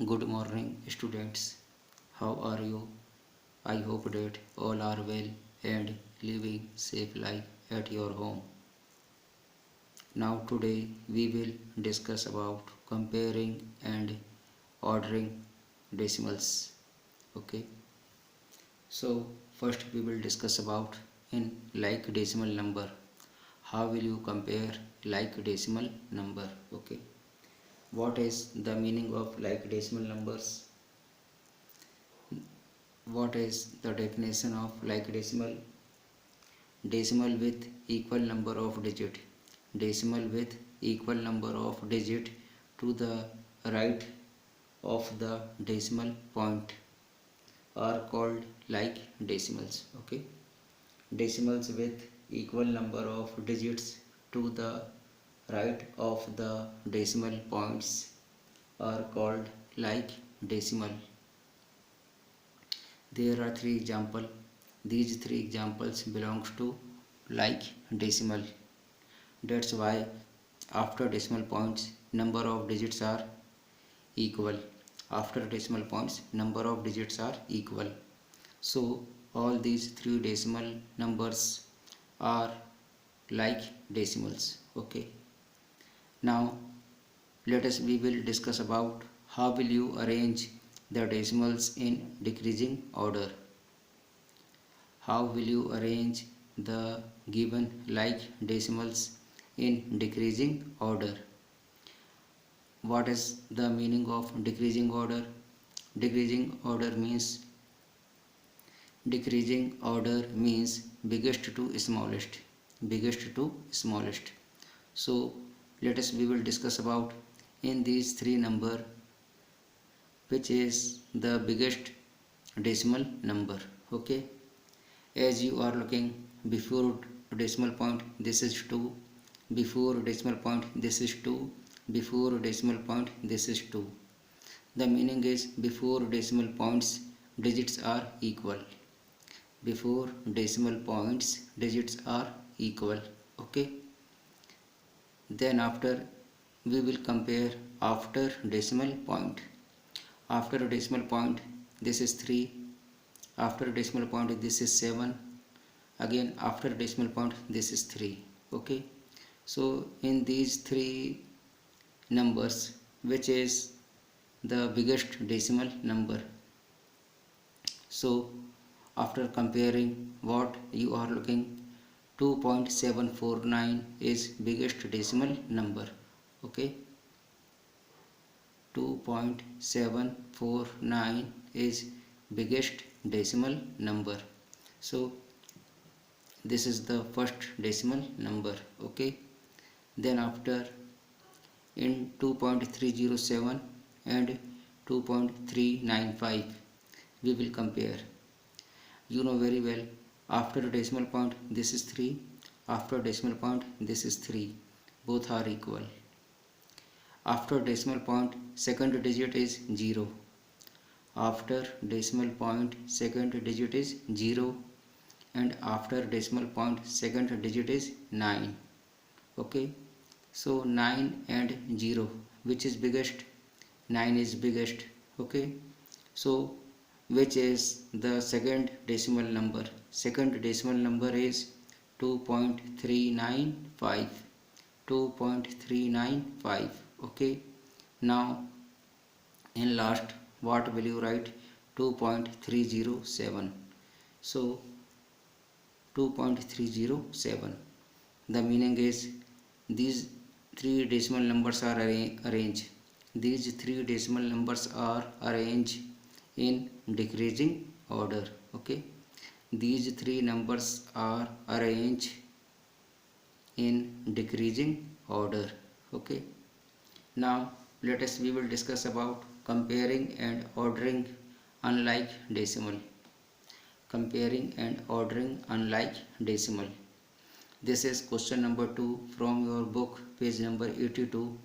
Good morning, students. How are you? I hope that all are well and living safe life at your home. Now today we will discuss about comparing and ordering decimals. Okay. So first we will discuss about in like decimal number. How will you compare like decimal number? Okay. What is the meaning of like decimal numbers? What is the definition of like decimal? Decimal with equal number of digit. Decimal with equal number of digit to the right of the decimal point are called like decimals. Okay. Decimals with equal number of digits to the right of the decimal points are called like decimal. There are three examples. These three examples belongs to like decimal. That's why after decimal points number of digits are equal. After decimal points number of digits are equal. So all these three decimal numbers are like decimals. Okay. Now we will discuss about how will you arrange the decimals in decreasing order. How will you arrange the given like decimals in decreasing order? What is the meaning of decreasing order? Decreasing order means biggest to smallest. Biggest to smallest. So we will discuss about in these three number which is the biggest decimal number. Okay. As you are looking before decimal point, this is 2. Before decimal point, this is 2. Before decimal point, this is 2. The meaning is before decimal points digits are equal. Before decimal points digits are equal. Okay. Then after we will compare after decimal point. After decimal point this is 3. After decimal point this is 7. Again after decimal point this is 3. Okay. So in these three numbers which is the biggest decimal number? So after comparing what you are looking, 2.749 is biggest decimal number. Okay. 2.749 is biggest decimal number. So this is the first decimal number. Okay. Then after in 2.307 and 2.395 we will compare. You know very well after decimal point this is 3. After decimal point this is 3. Both are equal. After decimal point second digit is 0. After decimal point second digit is 0 and after decimal point second digit is 9. Okay. So 9 and 0 which is biggest? 9 is biggest. Okay. So which is the second decimal number? Second decimal number is 2.395. 2.395. Okay. Now in last what will you write? 2.307. So 2.307. The meaning is these three decimal numbers are arranged. These three decimal numbers are arranged in decreasing order. Okay. These three numbers are arranged in decreasing order. Okay. Now we will discuss about comparing and ordering unlike decimal. Comparing and ordering unlike decimal. This is question number 2 from your book, page number 82.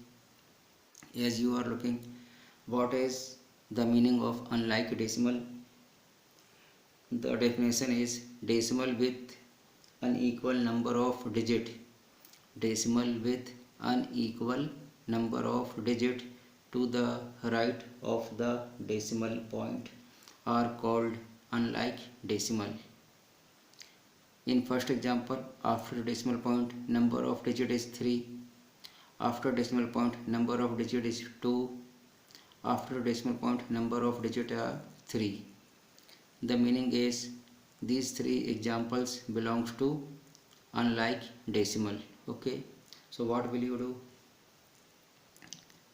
As you are looking, what is the meaning of unlike decimal? The definition is decimal with unequal number of digit. Decimal with unequal number of digit to the right of the decimal point are called unlike decimal. In first example, after decimal point number of digit is 3, after decimal point number of digit is 2, after decimal point number of digit are 3. The meaning is these three examples belongs to unlike decimal. Okay, so what will you do?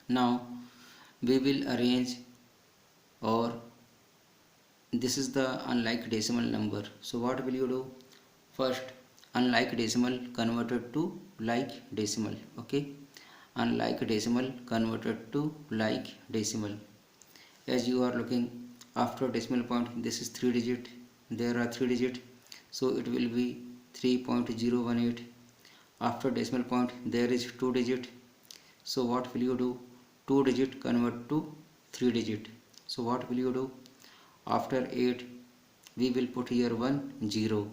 Now we will arrange, or this is the unlike decimal number. So what will you do? First, unlike decimal converted to like decimal. Okay, unlike decimal converted to like decimal. As you are looking, after decimal point, this is 3 digit, there are 3 digit, so it will be 3.018. After decimal point there is 2 digit, so what will you do? 2 digit convert to 3 digit, so what will you do? After 8 we will put here 1 0,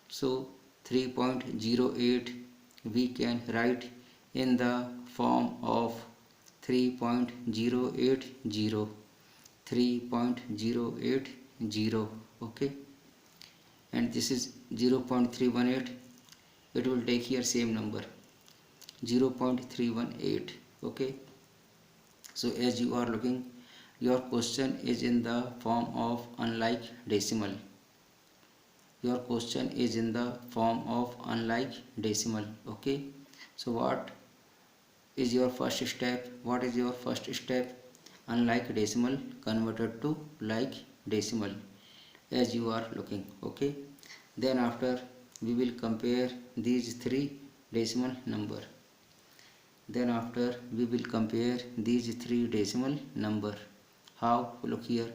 so 3.08 we can write in the form of 3.080, 3.080. Okay, and this is 0.318, it will take here same number 0.318. Okay, so as you are looking, your question is in the form of unlike decimal. Your question is in the form of unlike decimal. Okay, so what is your first step? What is your first step? Unlike decimal converted to like decimal, as you are looking. Okay, then after we will compare these three decimal number. Then after we will compare these three decimal number. How? Look here.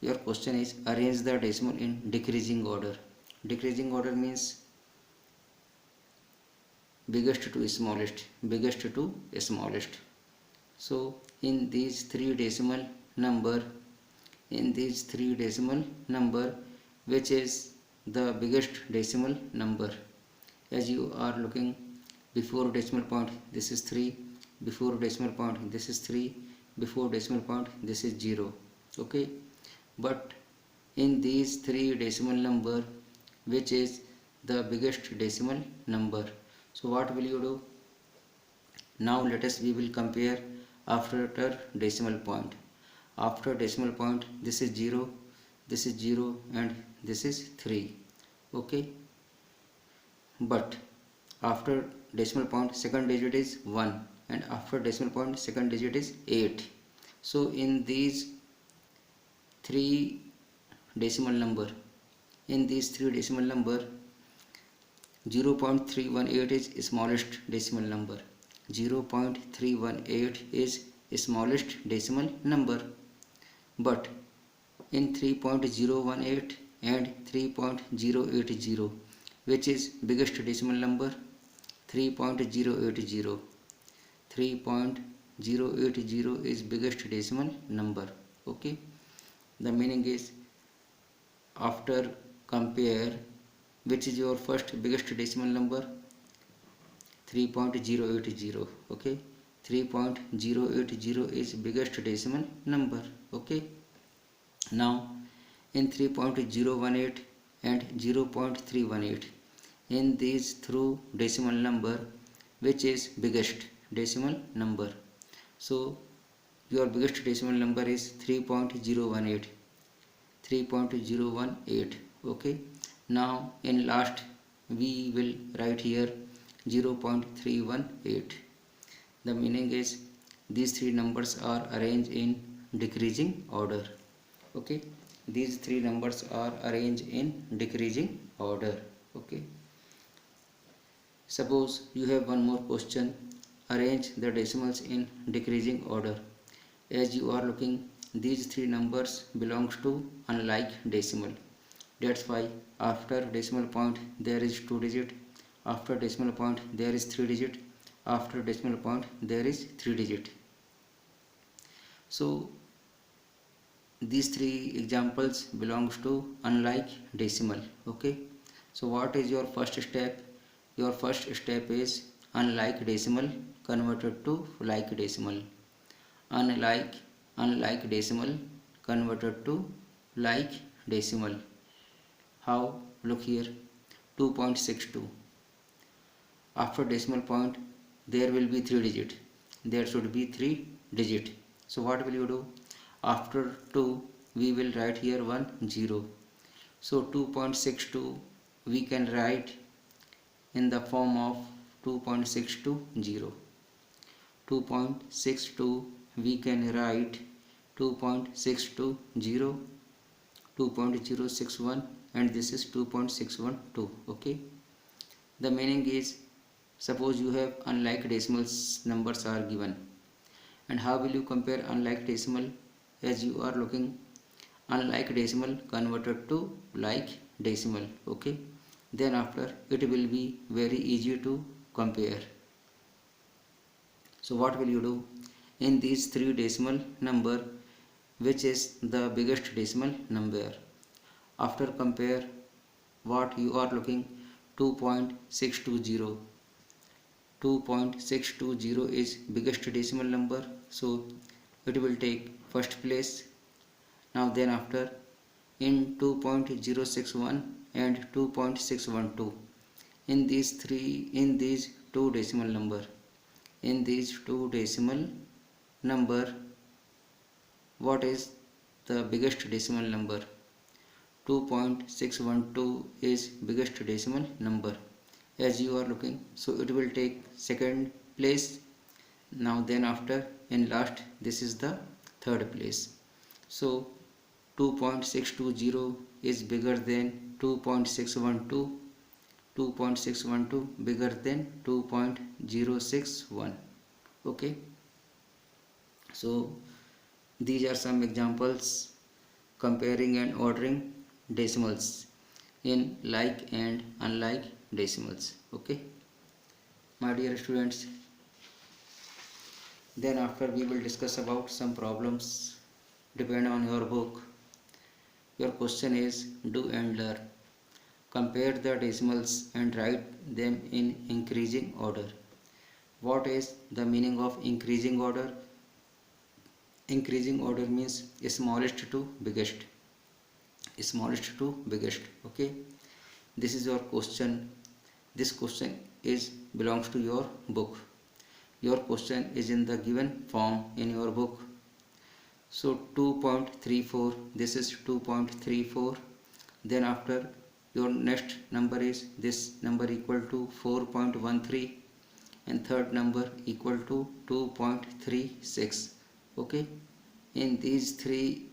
Your question is arrange the decimal in decreasing order. Decreasing order means biggest to smallest, biggest to smallest. So in these three decimal number, which is the biggest decimal number? As you are looking, before decimal point this is 3, before decimal point this is 3, before decimal point this is 0. Okay, but in these three decimal number, which is the biggest decimal number? So what will you do? Now let us we will compare after decimal point. After decimal point this is 0, this is 0, and this is 3. Okay, but after decimal point second digit is 1, and after decimal point second digit is 8. So in these three decimal number, 0.318 is smallest decimal number. 0.318 is smallest decimal number, but in 3.018 and 3.080, which is biggest decimal number? 3.080. 3.080 is biggest decimal number. Okay, the meaning is after compare, which is your first biggest decimal number? 3.080. Okay, 3.080 is biggest decimal number. Okay, now in 3.018 and 0.318, in these through decimal number, which is biggest decimal number? So your biggest decimal number is 3.018. 3.018. Okay, now in last we will write here 0.318. The meaning is these three numbers are arranged in decreasing order. Okay, these three numbers are arranged in decreasing order. Okay, suppose you have one more question, arrange the decimals in decreasing order. As you are looking, these three numbers belongs to unlike decimal. That's why after decimal point there is 2 digit, after decimal point there is 3 digit, after decimal point there is 3 digit. So these three examples belongs to unlike decimal. Okay, so what is your first step? Your first step is unlike decimal converted to like decimal. Unlike decimal converted to like decimal. How? Look here, 2.62. After decimal point there will be 3 digit. There should be 3 digit. So what will you do? After 2 we will write here 1 0. So 2.62 we can write in the form of 2.620. 2.62 we can write 2.620, 2.061, and this is 2.612. Okay, the meaning is, suppose you have unlike decimals numbers are given, and how will you compare unlike decimal? As you are looking, unlike decimal converted to like decimal. Okay, then after it will be very easy to compare. So what will you do? In these 3 decimal number, which is the biggest decimal number? After compare what you are looking, 2.620. 2.620 is biggest decimal number, so it will take first place. Now then after, in 2.061 and 2.612, in these two decimal number, what is the biggest decimal number? 2.612 is biggest decimal number, as you are looking, so it will take second place. Now then after, in last, this is the third place. So 2.620 is bigger than 2.612, 2.612 bigger than 2.061. Okay, so these are some examples comparing and ordering decimals in like and unlike decimals. Okay, my dear students, then after we will discuss about some problems depend on your book. Your question is, do and learn. Compare the decimals and write them in increasing order. What is the meaning of increasing order? Increasing order means smallest to biggest. Smallest to biggest. Okay, this is your question. This question is belongs to your book. Your question is in the given form in your book. So 2.34, this is 2.34. Then after, your next number is this number equal to 4.13, and third number equal to 2.36. Okay, in these three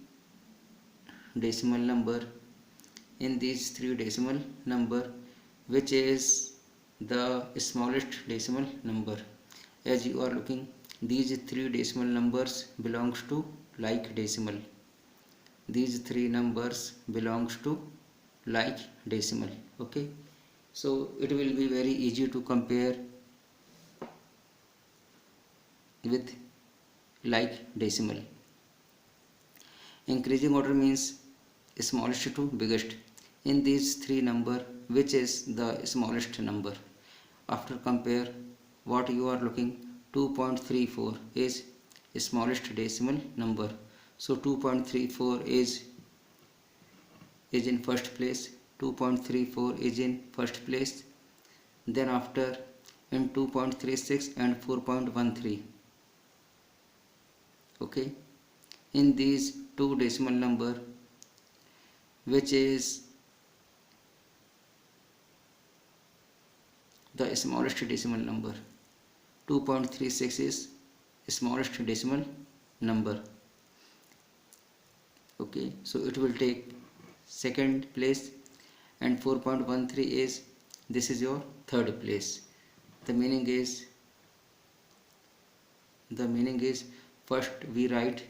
decimal number, which is the smallest decimal number? As you are looking, these 3 decimal numbers belongs to like decimal. These 3 numbers belongs to like decimal. Okay, so it will be very easy to compare with like decimal. Increasing order means smallest to biggest. In these 3 number, which is the smallest number? After compare, what you are looking, 2.34 is smallest decimal number, so 2.34 is in first place. 2.34 is in first place. Then after, in 2.36 and 4.13. Okay, in these 2 decimal number, which is the smallest decimal number? 2.36 is smallest decimal number. Okay, so it will take second place, and 4.13 is, this is your third place. The meaning is first we write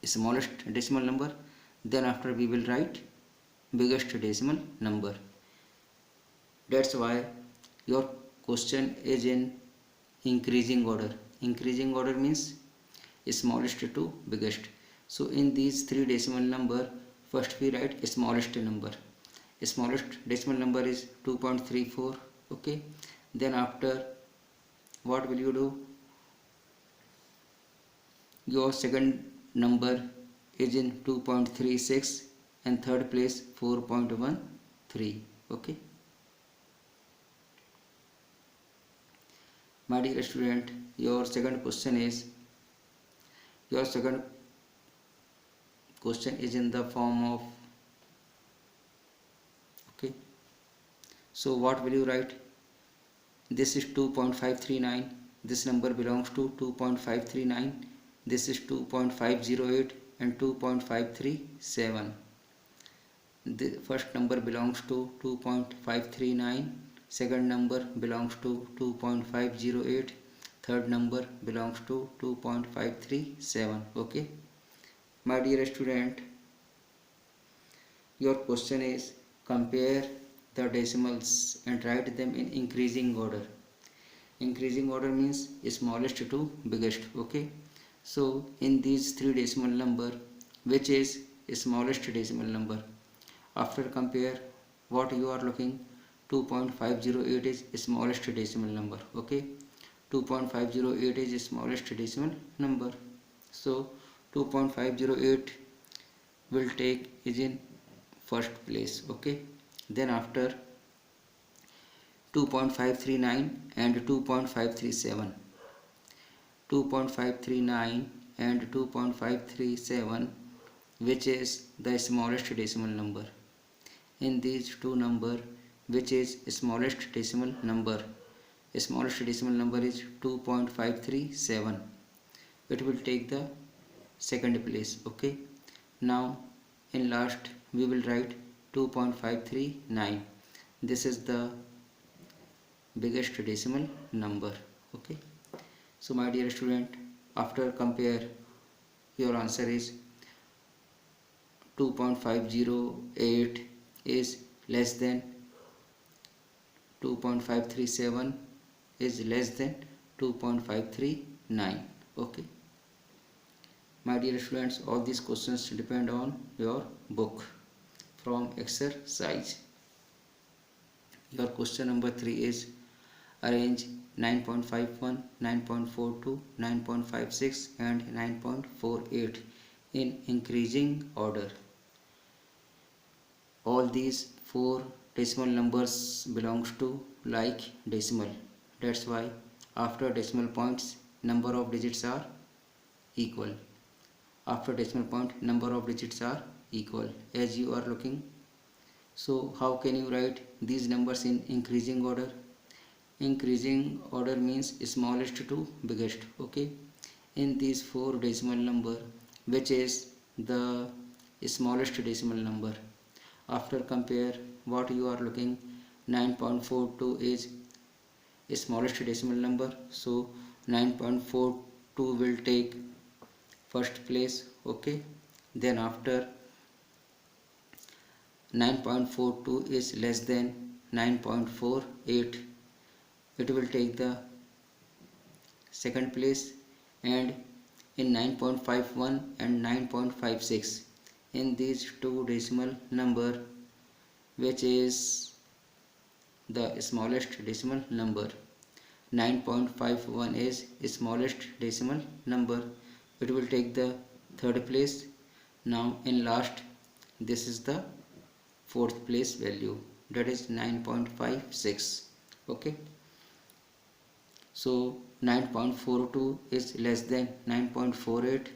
smallest decimal number, then after we will write biggest decimal number. That's why your question is in increasing order. Increasing order means smallest to biggest. So in these 3 decimal number, first we write smallest number. Smallest decimal number is 2.34. Okay, then after what will you do? Your second number is in 2.36 and third place 4.13. Okay, my dear student, your second question is in the form of, okay, so what will you write? This is 2.539, this number belongs to 2.539, this is 2.508 and 2.537. The first number belongs to 2.539, second number belongs to 2.508, third number belongs to 2.537. okay, my dear student, your question is compare the decimals and write them in increasing order. Increasing order means smallest to biggest. Okay, so in these three decimal number, which is smallest decimal number? After compare, what you are looking, 2.508 is smallest decimal number. Okay, 2.508 is smallest decimal number, so 2.508 will take is in first place. Okay, then after 2.539 and 2.537, 2.539 and 2.537, which is the smallest decimal number? In these two number, which is smallest decimal number? Smallest decimal number is 2.537. It will take the second place. Okay, now in last we will write 2.539. This is the biggest decimal number. Okay, so my dear student, after compare, your answer is 2.508 is less than 2.537 is less than 2.539. okay, my dear students, all these questions depend on your book from exercise. Your question number 3 is arrange 9.51, 9.42, 9.56 and 9.48 in increasing order. All these four decimal numbers belongs to like decimal. That's why after decimal points number of digits are equal. After decimal point number of digits are equal, as you are looking. So how can you write these numbers in increasing order? Increasing order means smallest to biggest. Okay, in these four decimal number, which is the smallest decimal number? After compare, what you are looking, 9.42 is smallest decimal number, so 9.42 will take first place. Okay, then after 9.42 is less than 9.48, it will take the second place. And in 9.51 and 9.56, in these two decimal number, which is the smallest decimal number? 9.51 is smallest decimal number, it will take the third place. Now in last, this is the fourth place value, that is 9.56. okay, so 9.42 is less than 9.48,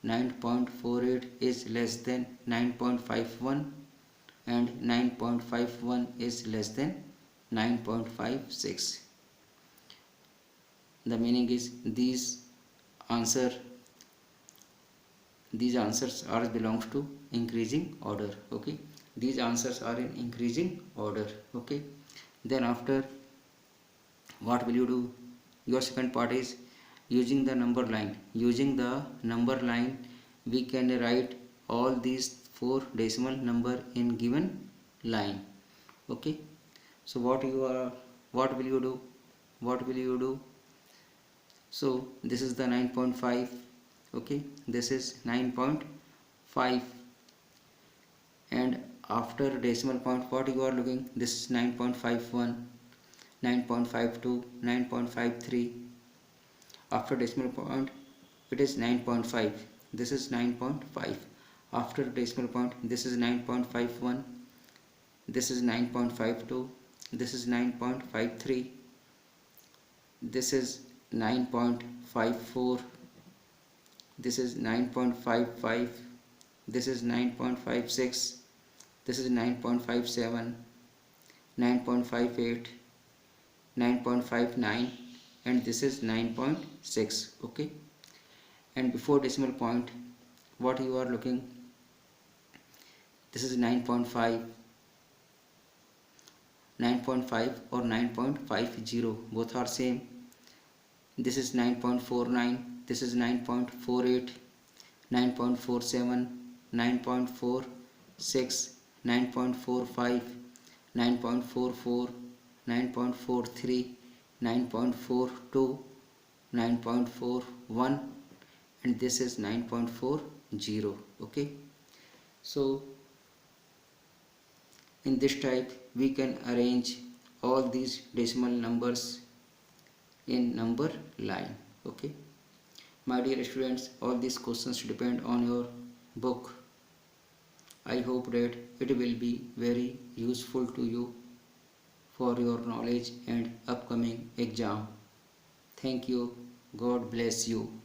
9.48 is less than 9.51 and 9.51 is less than 9.56. the meaning is these answers are belongs to increasing order. Okay, these answers are in increasing order. Okay, then after, what will you do? Your second part is using the number line. Using the number line, we can write all these four decimal number in given line. Okay, so what will you do? So this is the 9.5. okay, this is 9.5, and after decimal point, what you are looking, this is 9.51, 9.52, 9.53, After decimal point it is 9.5. This is 9.5. After decimal point this is 9.51. This is 9.52. This is 9.53. This is 9.54. This is 9.55. This is 9.56. This is 9.57, 9.58, 9.59, and this is 9.6. Okay, and before decimal point what you are looking, this is 9.5, 9.5 or 9.50, both are same. This is 9.49, this is 9.48, 9.47, 9.46, 9.45, 9.44, 9.43, 9.42, 9.41, and this is 9.40. Okay, so in this type we can arrange all these decimal numbers in number line. Okay, my dear students, all these questions depend on your book. I hope that it will be very useful to you for your knowledge and upcoming exam. Thank you. God bless you.